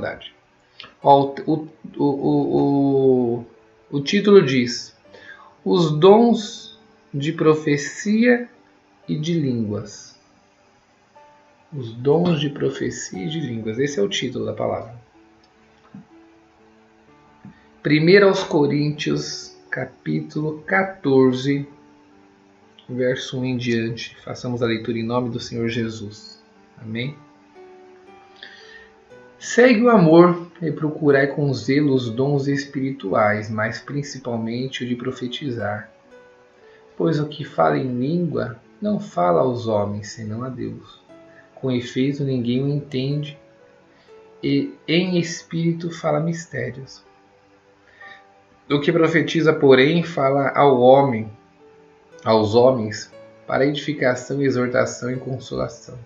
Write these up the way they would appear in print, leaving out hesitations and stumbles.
Irmandade? Ó, o título diz: os dons de profecia e de línguas. Os dons de profecia e de línguas. Esse é o título da palavra. 1 aos Coríntios, capítulo 14, verso 1 em diante. Façamos a leitura em nome do Senhor Jesus. Amém? Segue o amor e procurai com zelo os dons espirituais, mas principalmente o de profetizar. Pois o que fala em língua não fala aos homens, senão a Deus. Com efeito, ninguém o entende, e em espírito fala mistérios. O que profetiza, porém, fala aos homens, para edificação, exortação e consolação.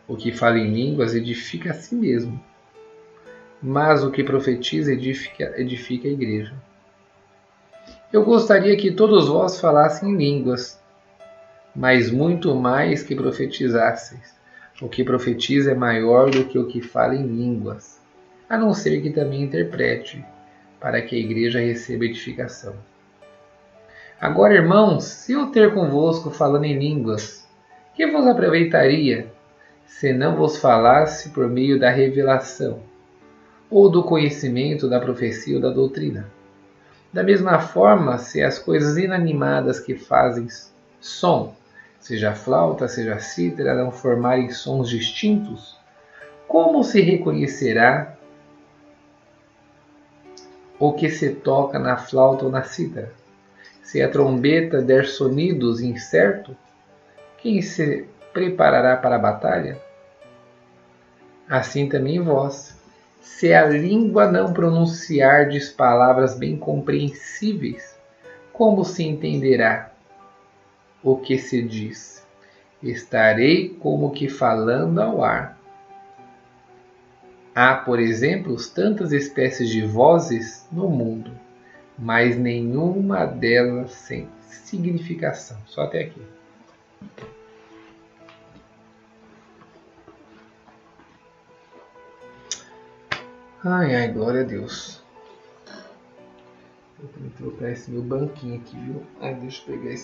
O que fala em línguas edifica a si mesmo, mas o que profetiza edifica a igreja. Eu gostaria que todos vós falassem em línguas, mas muito mais que profetizasseis. O que profetiza é maior do que o que fala em línguas, a não ser que também interprete, para que a igreja receba edificação. Agora, irmãos, se eu ter convosco falando em línguas, que vos aproveitaria, se não vos falasse por meio da revelação, ou do conhecimento da profecia ou da doutrina? Da mesma forma, se as coisas inanimadas que fazem som, seja flauta, seja cítara, não formarem sons distintos, como se reconhecerá o que se toca na flauta ou na cítara? Se a trombeta der sonidos incertos, quem se preparará para a batalha? Assim também vós, se a língua não pronunciardes palavras bem compreensíveis, como se entenderá o que se diz? Estarei como que falando ao ar. Há, por exemplo, tantas espécies de vozes no mundo, mas nenhuma delas sem significação. Só até aqui. Ai, glória a Deus. Eu tenho que trocar esse meu banquinho aqui, viu? Deixa eu pegar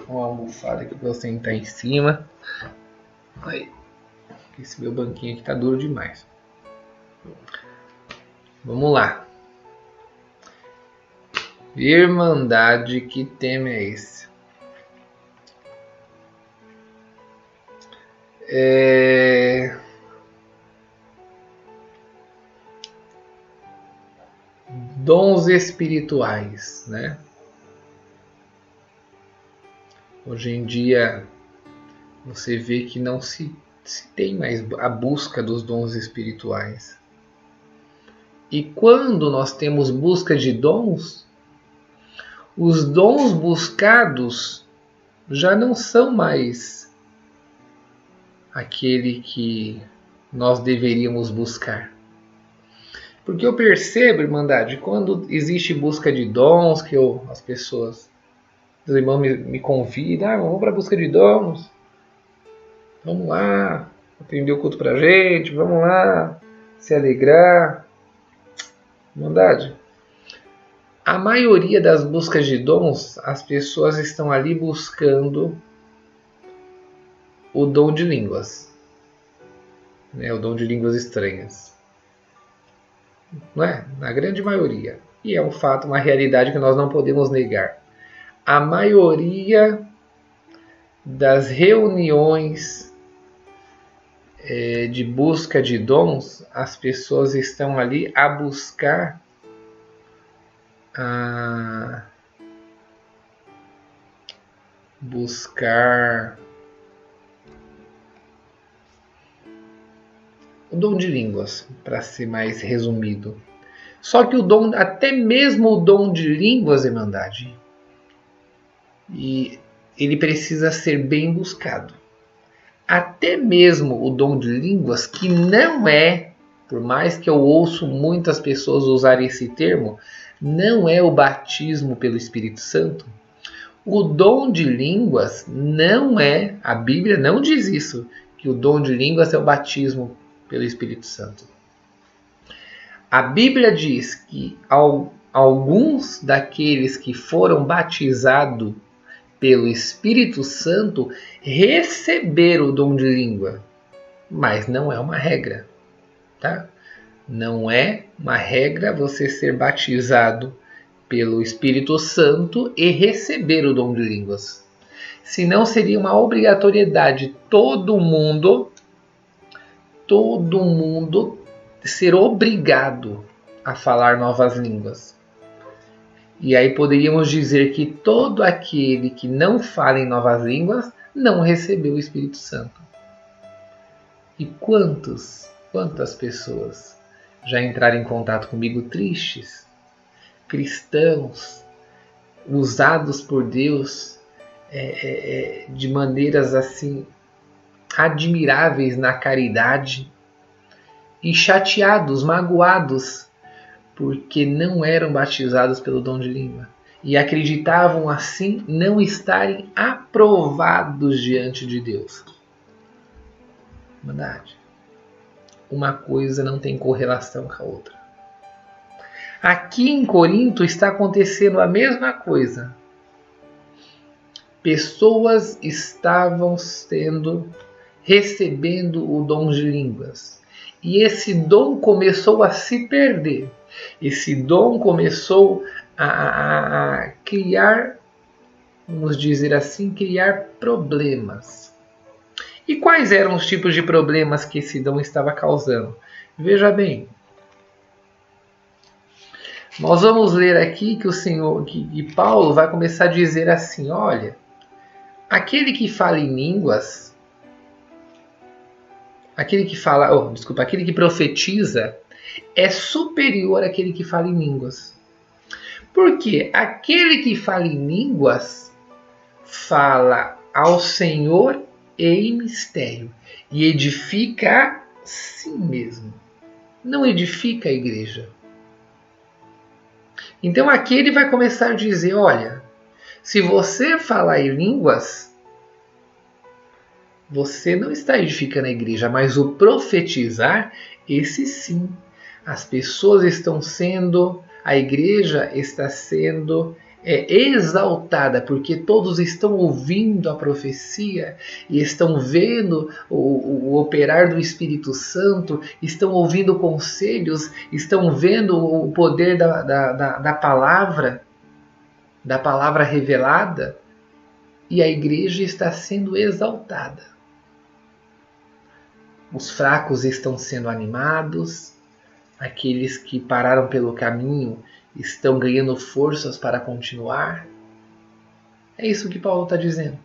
uma almofada aqui pra eu sentar em cima. Aí. Esse meu banquinho aqui tá duro demais. Vamos lá. Irmandade, que tema é esse? Dons espirituais, né? Hoje em dia você vê que não se tem mais a busca dos dons espirituais. E quando nós temos busca de dons, os dons buscados já não são mais aquele que nós deveríamos buscar. Porque eu percebo, Irmandade, quando existe busca de dons, que as pessoas, os irmãos me convidam, vamos para a busca de dons, vamos lá, atender o culto pra gente, vamos lá, se alegrar. Irmandade, a maioria das buscas de dons, as pessoas estão ali buscando o dom de línguas, né? O dom de línguas estranhas, não é? Na grande maioria. E é um fato, uma realidade que nós não podemos negar. A maioria das reuniões de busca de dons, as pessoas estão ali a buscar o dom de línguas, para ser mais resumido. Só que até mesmo o dom de línguas, Irmandade, e ele precisa ser bem buscado. Até mesmo o dom de línguas, que não é, por mais que eu ouço muitas pessoas usarem esse termo, não é o batismo pelo Espírito Santo. O dom de línguas não é, a Bíblia não diz isso, que o dom de línguas é o batismo pelo Espírito Santo. A Bíblia diz que alguns daqueles que foram batizados pelo Espírito Santo receberam o dom de língua, mas não é uma regra, tá? Não é uma regra você ser batizado pelo Espírito Santo e receber o dom de línguas. Senão seria uma obrigatoriedade todo mundo ser obrigado a falar novas línguas. E aí poderíamos dizer que todo aquele que não fala em novas línguas não recebeu o Espírito Santo. E quantas pessoas já entraram em contato comigo tristes, cristãos, usados por Deus de maneiras assim admiráveis na caridade e chateados, magoados, porque não eram batizados pelo dom de língua e acreditavam assim não estarem aprovados diante de Deus. Verdade. Uma coisa não tem correlação com a outra. Aqui em Corinto está acontecendo a mesma coisa. Pessoas estavam recebendo o dom de línguas. E esse dom começou a se perder. Esse dom começou a criar, vamos dizer assim, criar problemas. E quais eram os tipos de problemas que esse dom estava causando? Veja bem. Nós vamos ler aqui que Paulo vai começar a dizer assim, olha, aquele que fala em línguas, aquele que profetiza é superior àquele que fala em línguas. Porque aquele que fala em línguas fala ao Senhor em mistério e edifica a si mesmo. Não edifica a igreja. Então aqui ele vai começar a dizer, olha, se você falar em línguas, você não está edificando a igreja, mas o profetizar, esse sim. As pessoas a igreja está sendo exaltada, porque todos estão ouvindo a profecia e estão vendo o operar do Espírito Santo, estão ouvindo conselhos, estão vendo o poder da palavra revelada, e a igreja está sendo exaltada. Os fracos estão sendo animados, aqueles que pararam pelo caminho estão ganhando forças para continuar. É isso que Paulo está dizendo.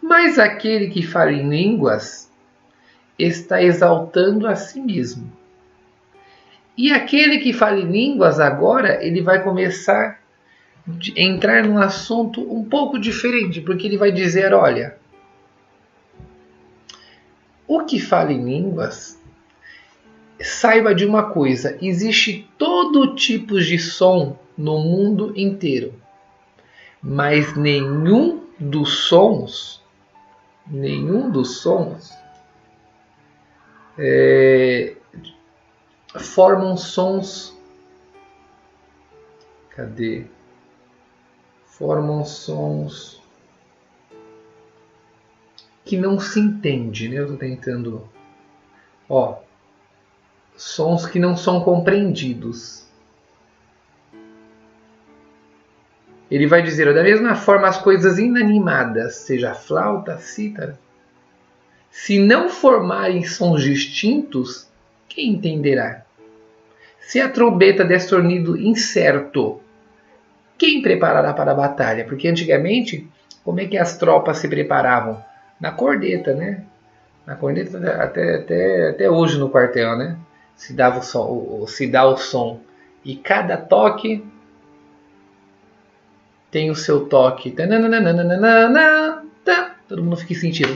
Mas aquele que fala em línguas está exaltando a si mesmo. E aquele que fala em línguas agora, ele vai começar a entrar num assunto um pouco diferente, porque ele vai dizer, olha, o que fala em línguas, saiba de uma coisa, existe todo tipo de som no mundo inteiro, mas nenhum dos sons formam sons. Formam sons que não se entende, né? Eu estou tentando. Sons que não são compreendidos. Ele vai dizer, da mesma forma, as coisas inanimadas, seja flauta, cítara, se não formarem sons distintos, quem entenderá? Se a trombeta der sonido incerto, quem preparará para a batalha? Porque antigamente, como é que as tropas se preparavam? Na corneta, né? Na corneta até hoje no quartel, né? Se dá o som. E cada toque tem o seu toque. Todo mundo fica sentindo.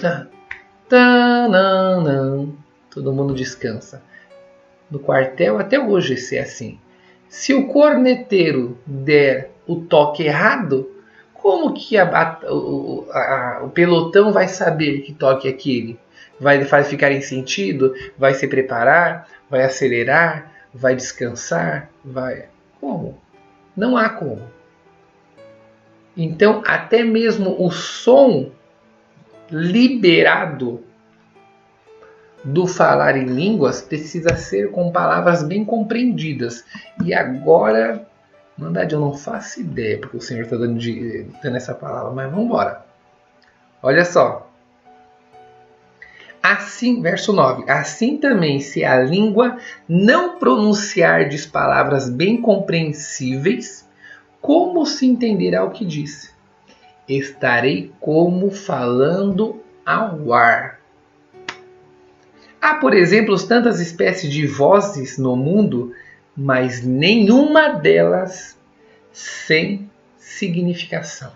Todo mundo descansa. No quartel até hoje isso é assim. Se o corneteiro der o toque errado, como que o pelotão vai saber que toque é aquele? Vai ficar em sentido? Vai se preparar? Vai acelerar? Vai descansar? Vai. Como? Não há como. Então, até mesmo o som liberado do falar em línguas precisa ser com palavras bem compreendidas. E agora, na verdade, eu não faço ideia, porque o Senhor está dando essa palavra, mas vamos embora. Olha só. Assim, verso 9. Assim também, se a língua não pronunciardes palavras bem compreensíveis, como se entenderá o que disse? Estarei como falando ao ar. Há, por exemplo, tantas espécies de vozes no mundo, mas nenhuma delas sem significação.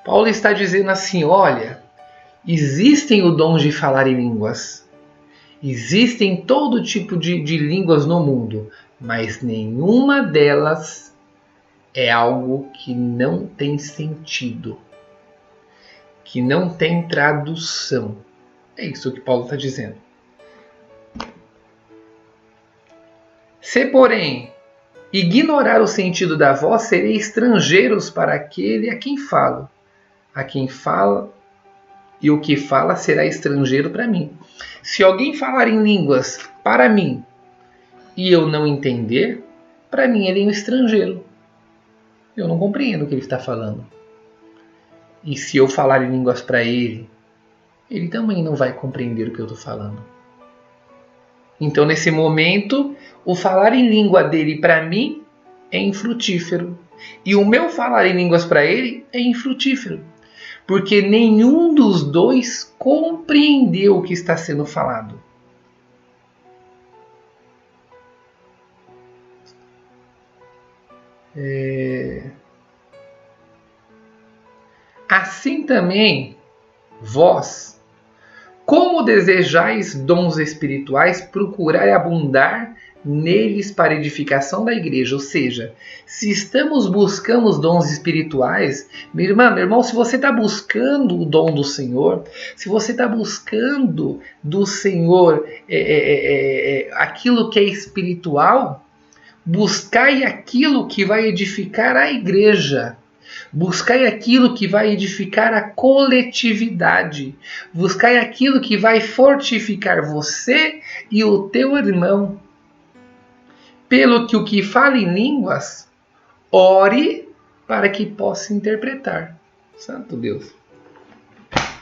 Paulo está dizendo assim, olha, existem o dom de falar em línguas, existem todo tipo de línguas no mundo, mas nenhuma delas é algo que não tem sentido, que não tem tradução. É isso que Paulo está dizendo. Se, porém, ignorar o sentido da voz, serei estrangeiros para aquele a quem falo. A quem fala e o que fala será estrangeiro para mim. Se alguém falar em línguas para mim e eu não entender, para mim ele é um estrangeiro. Eu não compreendo o que ele está falando. E se eu falar em línguas para ele, ele também não vai compreender o que eu estou falando. Então, nesse momento, o falar em língua dele para mim é infrutífero. E o meu falar em línguas para ele é infrutífero. Porque nenhum dos dois compreendeu o que está sendo falado. Assim também, vós, como desejais dons espirituais, procurai abundar neles para edificação da igreja. Ou seja, se estamos buscando os dons espirituais, minha irmã, meu irmão, se você está buscando o dom do Senhor, se você está buscando do Senhor aquilo que é espiritual, buscai aquilo que vai edificar a igreja. Buscai aquilo que vai edificar a coletividade. Buscai aquilo que vai fortificar você e o teu irmão. Pelo que o que fala em línguas, ore para que possa interpretar. Santo Deus.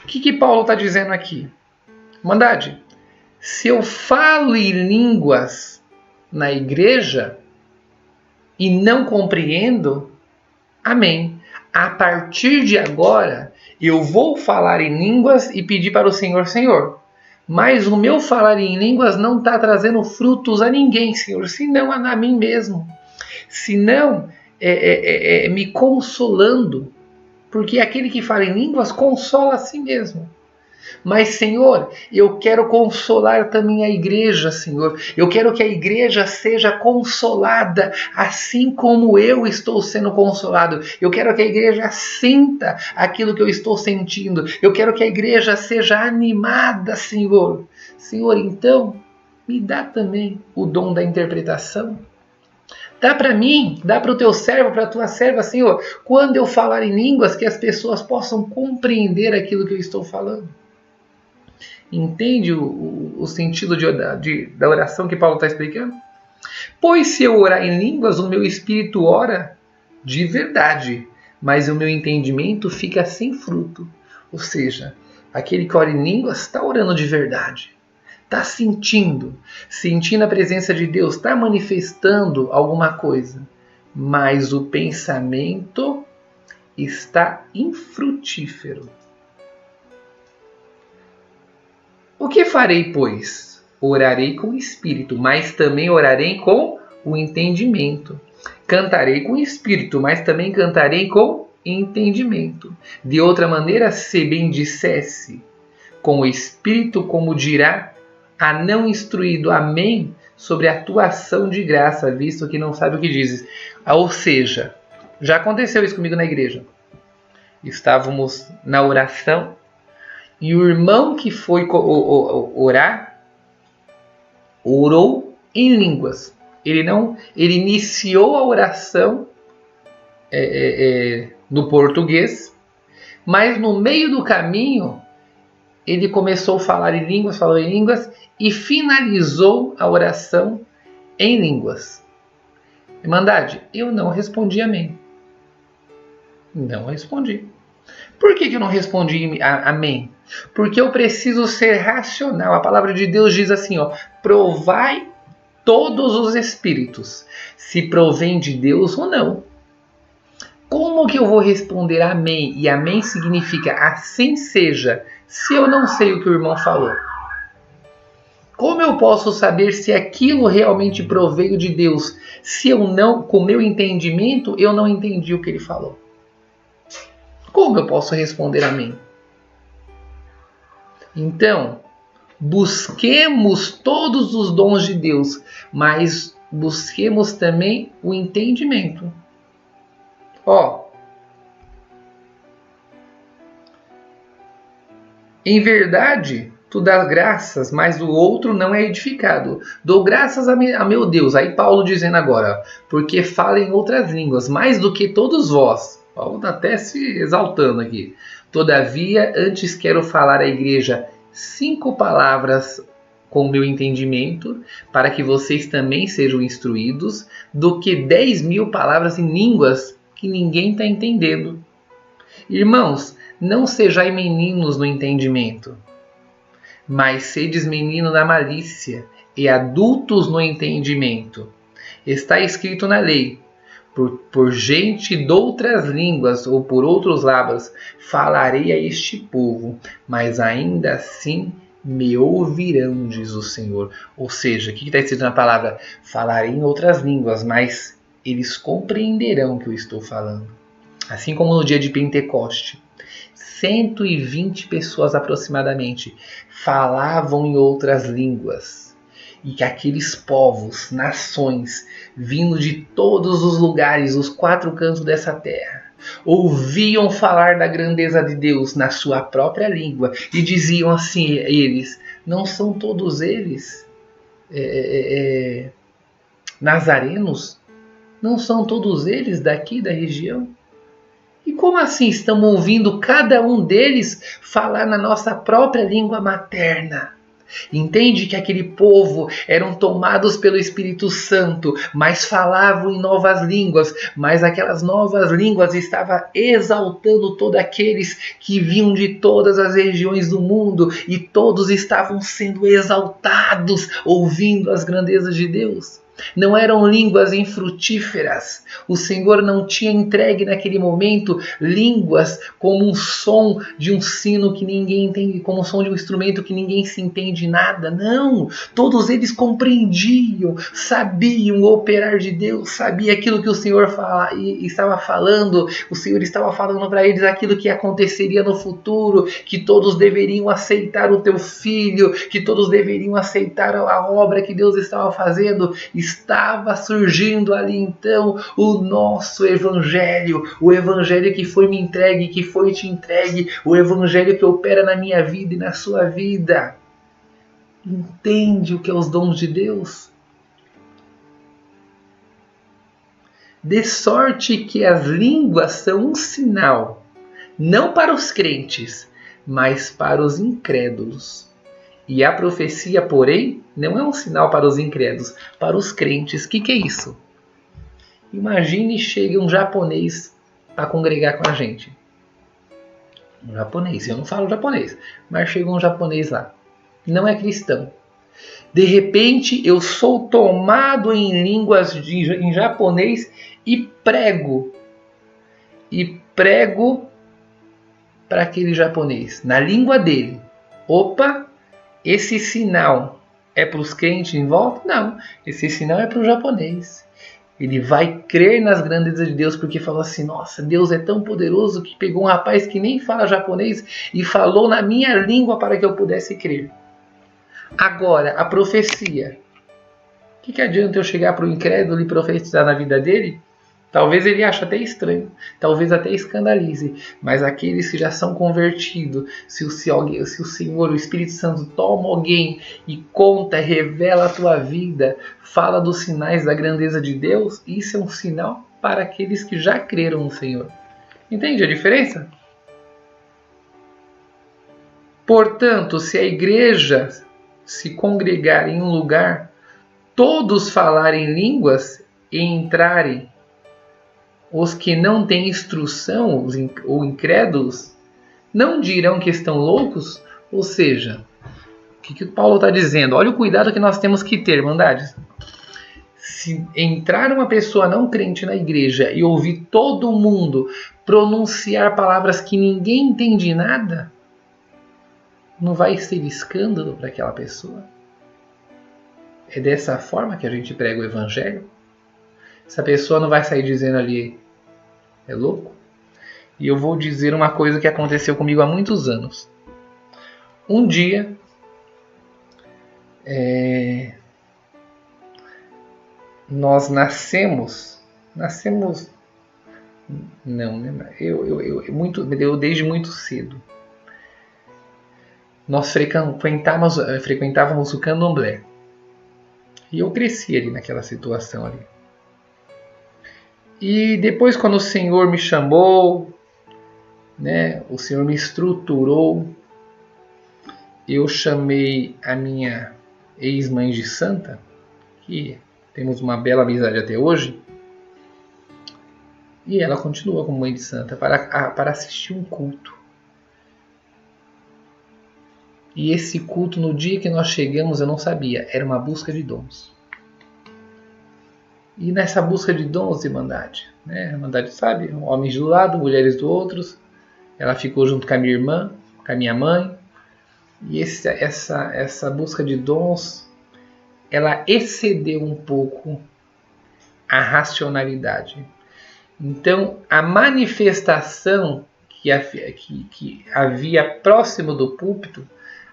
O que Paulo está dizendo aqui? Mandade, se eu falo em línguas na igreja e não compreendo, amém. A partir de agora, eu vou falar em línguas e pedir para o Senhor, Senhor, mas o meu falar em línguas não está trazendo frutos a ninguém, Senhor, senão a mim mesmo, senão me consolando, porque aquele que fala em línguas consola a si mesmo. Mas, Senhor, eu quero consolar também a igreja, Senhor. Eu quero que a igreja seja consolada, assim como eu estou sendo consolado. Eu quero que a igreja sinta aquilo que eu estou sentindo. Eu quero que a igreja seja animada, Senhor. Senhor, então, me dá também o dom da interpretação. Dá para mim, dá para o teu servo, para a tua serva, Senhor, quando eu falar em línguas, que as pessoas possam compreender aquilo que eu estou falando. Entende o sentido da oração que Paulo está explicando? Pois se eu orar em línguas, o meu espírito ora de verdade, mas o meu entendimento fica sem fruto. Ou seja, aquele que ora em línguas está orando de verdade. Está sentindo a presença de Deus, está manifestando alguma coisa. Mas o pensamento está infrutífero. O que farei, pois? Orarei com o espírito, mas também orarei com o entendimento. Cantarei com o espírito, mas também cantarei com entendimento. De outra maneira, se bem dissesse com o espírito, como dirá a não instruído, amém, sobre a tua ação de graça, visto que não sabe o que dizes. Ou seja, já aconteceu isso comigo na igreja. Estávamos na oração, e o irmão que foi orar, orou em línguas. Ele iniciou a oração no português, mas no meio do caminho ele começou a falar em línguas, falou em línguas e finalizou a oração em línguas. Irmandade, eu não respondi amém. Não respondi. Por que eu não respondi amém? Porque eu preciso ser racional. A palavra de Deus diz assim, ó, provai todos os espíritos, se provém de Deus ou não. Como que eu vou responder amém? E amém significa assim seja, se eu não sei o que o irmão falou. Como eu posso saber se aquilo realmente proveio de Deus, se eu não, com meu entendimento, eu não entendi o que ele falou? Como eu posso responder amém? Então, busquemos todos os dons de Deus, mas busquemos também o entendimento. Em verdade, tu dás graças, mas o outro não é edificado. Dou graças a meu Deus. Aí Paulo dizendo agora, porque fala em outras línguas, mais do que todos vós. Paulo está até se exaltando aqui. Todavia, antes quero falar à igreja 5 palavras com o meu entendimento, para que vocês também sejam instruídos, do que 10.000 palavras em línguas que ninguém está entendendo. Irmãos, não sejais meninos no entendimento, mas sedes meninos na malícia e adultos no entendimento. Está escrito na lei, por gente de outras línguas ou por outros lábios falarei a este povo, mas ainda assim me ouvirão, diz o Senhor. Ou seja, o que está escrito na palavra? Falarei em outras línguas, mas eles compreenderão o que eu estou falando. Assim como no dia de Pentecoste, 120 pessoas aproximadamente falavam em outras línguas. E que aqueles povos, nações, vindo de todos os lugares, os 4 cantos dessa terra, ouviam falar da grandeza de Deus na sua própria língua e diziam assim, eles, não são todos eles nazarenos? Não são todos eles daqui da região? E como assim estamos ouvindo cada um deles falar na nossa própria língua materna? Entende que aquele povo eram tomados pelo Espírito Santo, mas falavam em novas línguas, mas aquelas novas línguas estavam exaltando todos aqueles que vinham de todas as regiões do mundo e todos estavam sendo exaltados, ouvindo as grandezas de Deus. Não eram línguas infrutíferas. O Senhor não tinha entregue naquele momento línguas como um som de um sino que ninguém entende, como um som de um instrumento que ninguém se entende nada. Não! Todos eles compreendiam, sabiam o operar de Deus, sabiam aquilo que o Senhor estava falando. O Senhor estava falando para eles aquilo que aconteceria no futuro, que todos deveriam aceitar o teu filho, que todos deveriam aceitar a obra que Deus estava fazendo. Estava surgindo ali então o nosso evangelho, o evangelho que foi me entregue, que foi te entregue, o evangelho que opera na minha vida e na sua vida. Entende o que é os dons de Deus? De sorte que as línguas são um sinal, não para os crentes, mas para os incrédulos. E a profecia, porém, não é um sinal para os incrédulos, para os crentes. O que é isso? Imagine chega um japonês para congregar com a gente. Um japonês, eu não falo japonês, mas chega um japonês lá. Não é cristão. De repente, eu sou tomado em línguas em japonês e prego. E prego para aquele japonês, na língua dele. Opa! Esse sinal é para os crentes em volta? Não, esse sinal é para o japonês. Ele vai crer nas grandezas de Deus porque falou assim, nossa, Deus é tão poderoso que pegou um rapaz que nem fala japonês e falou na minha língua para que eu pudesse crer. Agora, a profecia. O que adianta eu chegar para o incrédulo e profetizar na vida dele Talvez ele ache até estranho, talvez até escandalize, mas aqueles que já são convertidos, se o Senhor, o Espírito Santo, toma alguém e conta, revela a tua vida, fala dos sinais da grandeza de Deus, isso é um sinal para aqueles que já creram no Senhor. Entende a diferença? Portanto, se a igreja se congregar em um lugar, todos falarem línguas e entrarem os que não têm instrução, ou incrédulos, não dirão que estão loucos? Ou seja, o que o Paulo está dizendo? Olha o cuidado que nós temos que ter, irmandades. Se entrar uma pessoa não crente na igreja e ouvir todo mundo pronunciar palavras que ninguém entende nada, não vai ser escândalo para aquela pessoa? É dessa forma que a gente prega o evangelho? Essa pessoa não vai sair dizendo ali, é louco? E eu vou dizer uma coisa que aconteceu comigo há muitos anos. Um dia, nós nascemos, eu desde muito cedo. Nós frequentávamos o candomblé. E eu cresci ali naquela situação ali. E depois, quando o Senhor me chamou, né, o Senhor me estruturou, eu chamei a minha ex-mãe de santa, que temos uma bela amizade até hoje, e ela continua como mãe de santa, para assistir um culto. E esse culto, no dia que nós chegamos, eu não sabia, era uma busca de dons. E nessa busca de dons, Irmandade, né? Irmandade, sabe? Homens do lado, mulheres do outro. Ela ficou junto com a minha irmã, com a minha mãe. E essa busca de dons, ela excedeu um pouco a racionalidade. Então, a manifestação que havia próximo do púlpito,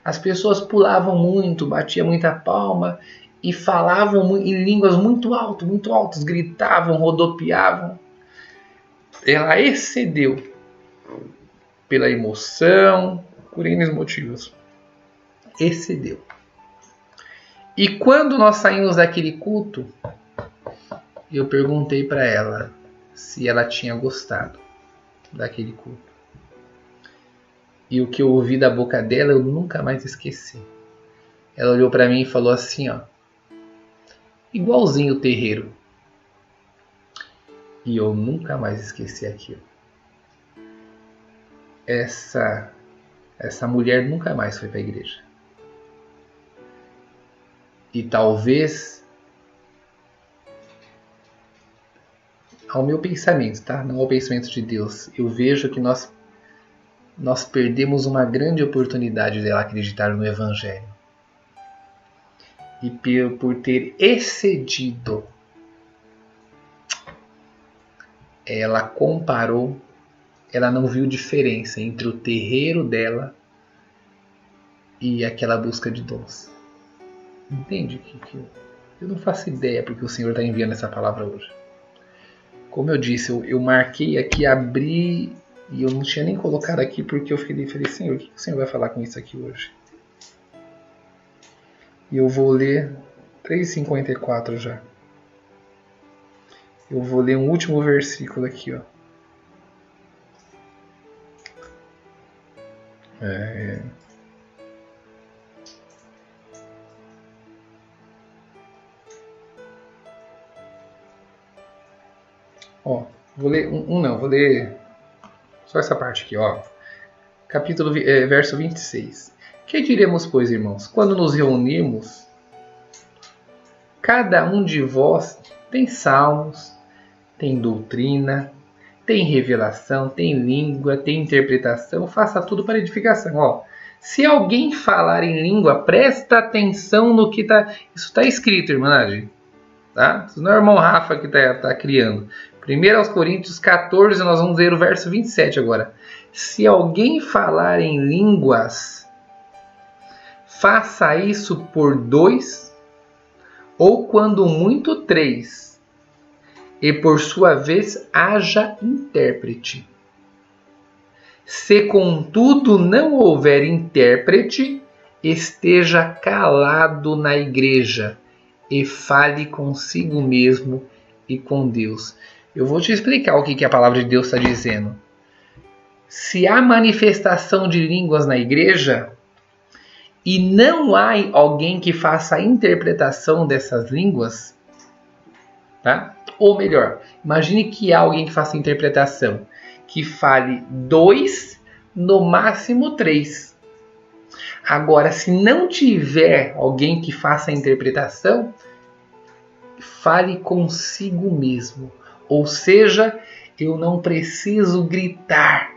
as pessoas pulavam muito, batiam muita palma e falavam em línguas muito altas, gritavam, rodopiavam. Ela excedeu pela emoção, por N motivos. Excedeu. E quando nós saímos daquele culto, eu perguntei para ela se ela tinha gostado daquele culto. E o que eu ouvi da boca dela eu nunca mais esqueci. Ela olhou para mim e falou assim, ó, igualzinho o terreiro. E eu nunca mais esqueci aquilo. Essa mulher nunca mais foi para a igreja. E talvez, ao meu pensamento, tá? Não ao pensamento de Deus, eu vejo que nós perdemos uma grande oportunidade dela acreditar no Evangelho. E por ter excedido, ela comparou, ela não viu diferença entre o terreiro dela e aquela busca de dons. Entende? Eu não faço ideia porque o Senhor está enviando essa palavra hoje. Como eu disse, eu marquei aqui, abri e eu não tinha nem colocado aqui porque eu falei, Senhor, o que o Senhor vai falar com isso aqui hoje? E eu vou ler 3,54 já. Eu vou ler um último versículo aqui, ó. Ó, vou ler vou ler só essa parte aqui, ó. Verso 26. Que diremos, pois, irmãos? Quando nos reunimos, cada um de vós tem salmos, tem doutrina, tem revelação, tem língua, tem interpretação, faça tudo para edificação. Ó, se alguém falar em língua, presta atenção no que está... Isso está escrito, irmãs. Tá? Isso não é o irmão Rafa que está criando. 1 Coríntios 14, nós vamos ler o verso 27 agora. Se alguém falar em línguas, faça isso por 2, ou quando muito 3. e por sua vez haja intérprete. Se contudo não houver intérprete, esteja calado na igreja e fale consigo mesmo e com Deus. Eu vou te explicar o que a palavra de Deus está dizendo. Se há manifestação de línguas na igreja e não há alguém que faça a interpretação dessas línguas, tá? Ou melhor, imagine que há alguém que faça a interpretação, que fale 2, no máximo 3. Agora, se não tiver alguém que faça a interpretação, fale consigo mesmo. Ou seja, eu não preciso gritar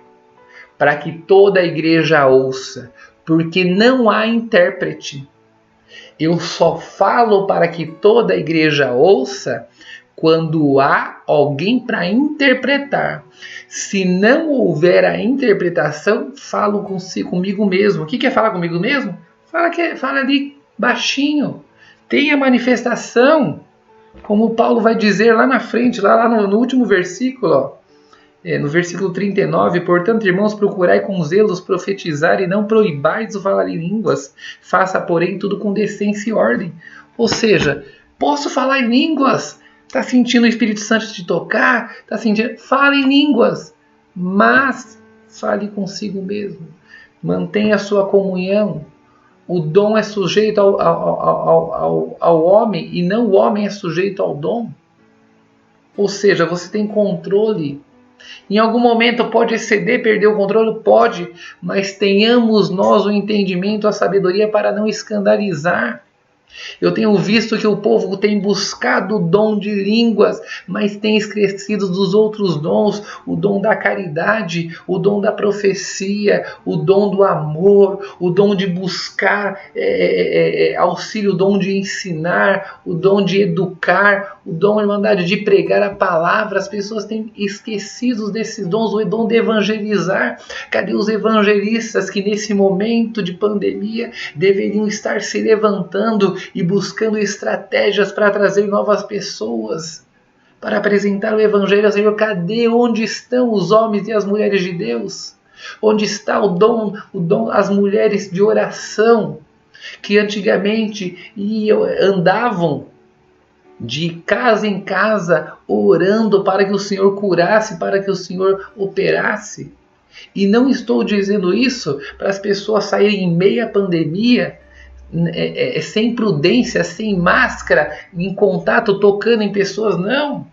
para que toda a igreja ouça, porque não há intérprete. Eu só falo para que toda a igreja ouça quando há alguém para interpretar. Se não houver a interpretação, falo comigo mesmo. O que é falar comigo mesmo? Fala ali baixinho. Tem a manifestação, como Paulo vai dizer lá na frente, lá no último versículo, ó. No versículo 39, portanto, irmãos, procurai com zelos profetizar e não proibais o falar em línguas. Faça, porém, tudo com decência e ordem. Ou seja, posso falar em línguas? Está sentindo o Espírito Santo te tocar? Fale em línguas, mas fale consigo mesmo. Mantenha a sua comunhão. O dom é sujeito ao homem e não o homem é sujeito ao dom. Ou seja, você tem controle. Em algum momento pode exceder, perder o controle? Pode, mas tenhamos nós o entendimento, a sabedoria para não escandalizar. Eu tenho visto que o povo tem buscado o dom de línguas, mas tem esquecido dos outros dons, o dom da caridade, o dom da profecia, o dom do amor, o dom de buscar auxílio, o dom de ensinar, o dom de educar, o dom, irmandade, de pregar a palavra. As pessoas têm esquecido desses dons, o dom de evangelizar. Cadê os evangelistas que nesse momento de pandemia deveriam estar se levantando e buscando estratégias para trazer novas pessoas, para apresentar o Evangelho ao Senhor? Cadê? Onde estão os homens e as mulheres de Deus? Onde está o dom, as mulheres de oração, que antigamente andavam de casa em casa, orando para que o Senhor curasse, para que o Senhor operasse? E não estou dizendo isso para as pessoas saírem em meia pandemia, sem prudência, sem máscara, em contato, tocando em pessoas, não.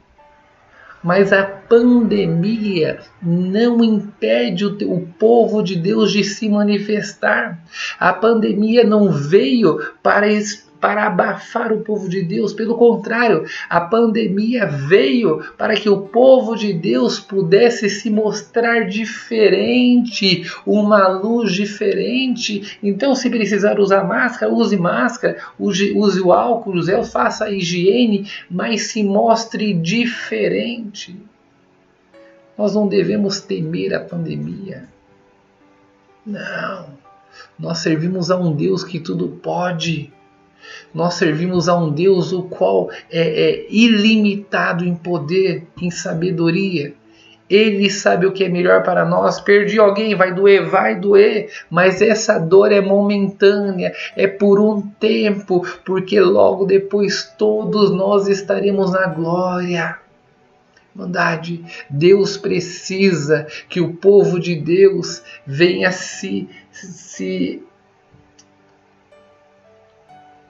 Mas a pandemia não impede o povo de Deus de se manifestar. A pandemia não veio para abafar o povo de Deus. Pelo contrário, a pandemia veio para que o povo de Deus pudesse se mostrar diferente, uma luz diferente. Então, se precisar usar máscara, use máscara, use o álcool, faça a higiene, mas se mostre diferente. Nós não devemos temer a pandemia. Não. Nós servimos a um Deus que tudo pode. Nós servimos a um Deus o qual é ilimitado em poder, em sabedoria. Ele sabe o que é melhor para nós. Perdi alguém, vai doer, mas essa dor é momentânea, é por um tempo, porque logo depois todos nós estaremos na glória. Irmandade, Deus precisa que o povo de Deus venha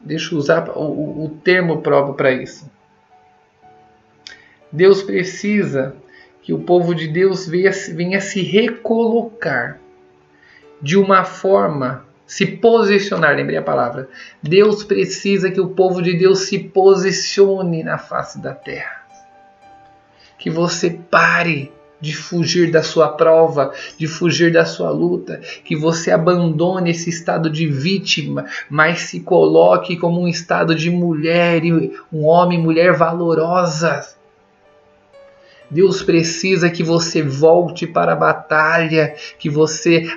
deixa eu usar o termo próprio para isso. Deus precisa que o povo de Deus venha se recolocar de uma forma, se posicionar, lembrei a palavra. Deus precisa que o povo de Deus se posicione na face da terra. Que você pare de fugir da sua prova, de fugir da sua luta, que você abandone esse estado de vítima, mas se coloque como um estado de mulher, um homem e mulher valorosas. Deus precisa que você volte para a batalha,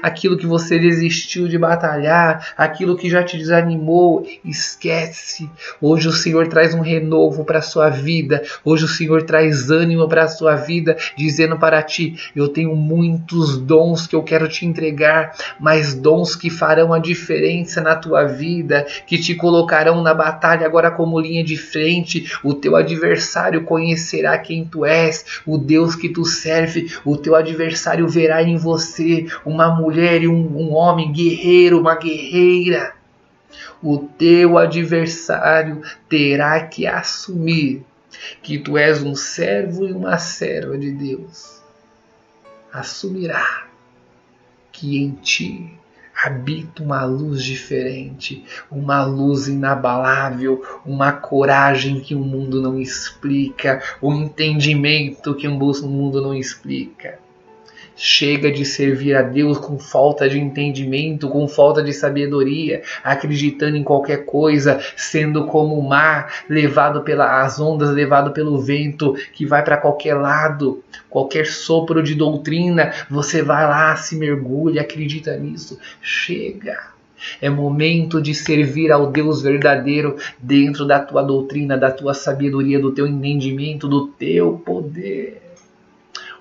aquilo que você desistiu de batalhar, aquilo que já te desanimou, esquece. Hoje o Senhor traz um renovo para a sua vida. Hoje o Senhor traz ânimo para a sua vida, dizendo para ti: eu tenho muitos dons que eu quero te entregar, mas dons que farão a diferença na tua vida, que te colocarão na batalha agora como linha de frente. O teu adversário conhecerá quem tu és, o Deus que tu serve. O teu adversário verá em você uma mulher e um homem guerreiro, uma guerreira. O teu adversário terá que assumir que tu és um servo e uma serva de Deus. Assumirá que em ti habita uma luz diferente, uma luz inabalável, uma coragem que o mundo não explica, um entendimento que o mundo não explica. Chega de servir a Deus com falta de entendimento, com falta de sabedoria, acreditando em qualquer coisa, sendo como o mar, levado pelas ondas, levado pelo vento, que vai para qualquer lado. Qualquer sopro de doutrina, você vai lá, se mergulha, acredita nisso. Chega! É momento de servir ao Deus verdadeiro dentro da tua doutrina, da tua sabedoria, do teu entendimento, do teu poder.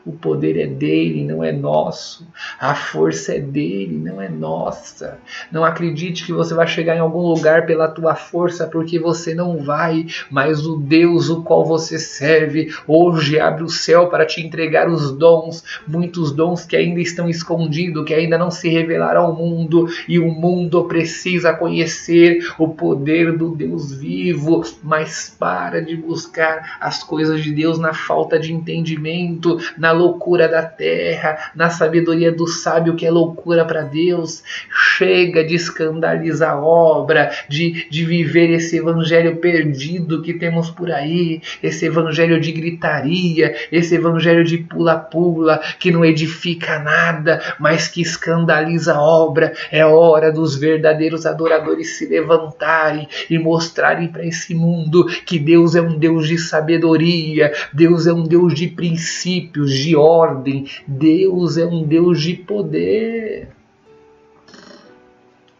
O poder é dele, não é nosso. A força é dele, não é nossa. Não acredite que você vai chegar em algum lugar pela tua força, porque você não vai. Mas o Deus o qual você serve hoje abre o céu para te entregar os dons. Muitos dons que ainda estão escondidos, que ainda não se revelaram ao mundo. E o mundo precisa conhecer o poder do Deus vivo. Mas para de buscar as coisas de Deus na falta de entendimento, na loucura da terra, na sabedoria do sábio, que é loucura para Deus. Chega de escandalizar a obra, de viver esse evangelho perdido que temos por aí, esse evangelho de gritaria, esse evangelho de pula-pula, que não edifica nada, mas que escandaliza a obra. É hora dos verdadeiros adoradores se levantarem e mostrarem para esse mundo que Deus é um Deus de sabedoria, Deus é um Deus de princípios, de ordem. Deus é um Deus de poder.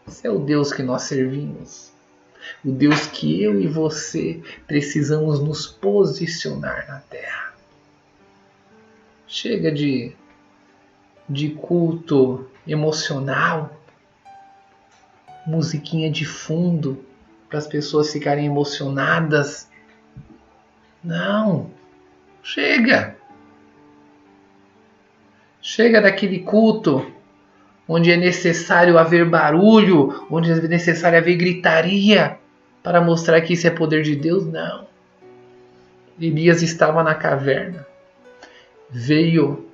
Esse é o Deus que nós servimos. O Deus que eu e você precisamos nos posicionar na terra. Chega de culto emocional, musiquinha de fundo para as pessoas ficarem emocionadas. Não, chega! Chega daquele culto onde é necessário haver barulho, onde é necessário haver gritaria para mostrar que isso é poder de Deus. Não. Elias estava na caverna. Veio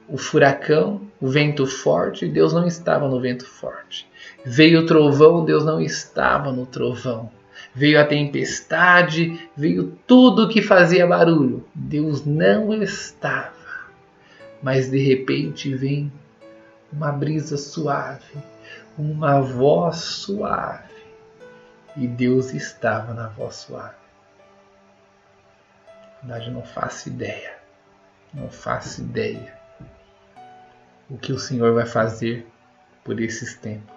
o furacão, o vento forte, Deus não estava no vento forte. Veio o trovão, Deus não estava no trovão. Veio a tempestade, veio tudo que fazia barulho. Deus não estava. Mas de repente vem uma brisa suave, uma voz suave. E Deus estava na voz suave. Na verdade, eu não faço ideia. Não faço ideia o que o Senhor vai fazer por esses tempos.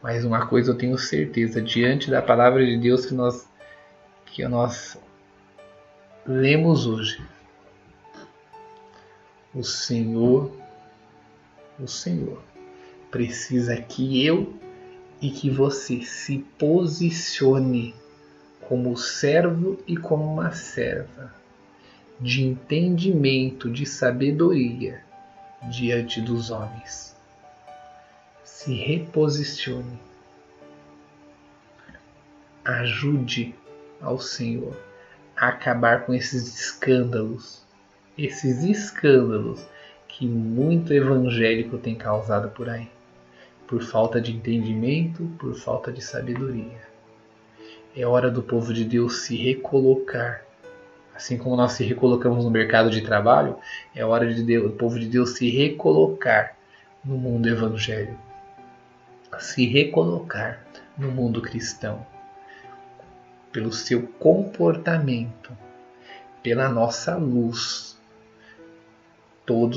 Mas uma coisa eu tenho certeza, diante da palavra de Deus que nós lemos hoje, o Senhor precisa que eu e que você se posicione como servo e como uma serva de entendimento, de sabedoria diante dos homens. Se reposicione. Ajude ao Senhor a acabar com esses escândalos que muito evangélico tem causado por aí, por falta de entendimento, por falta de sabedoria. É hora do povo de Deus se recolocar. Assim como nós se recolocamos no mercado de trabalho, é hora do povo de Deus se recolocar no mundo evangélico, se recolocar no mundo cristão, pelo seu comportamento. pela nossa luz. Todos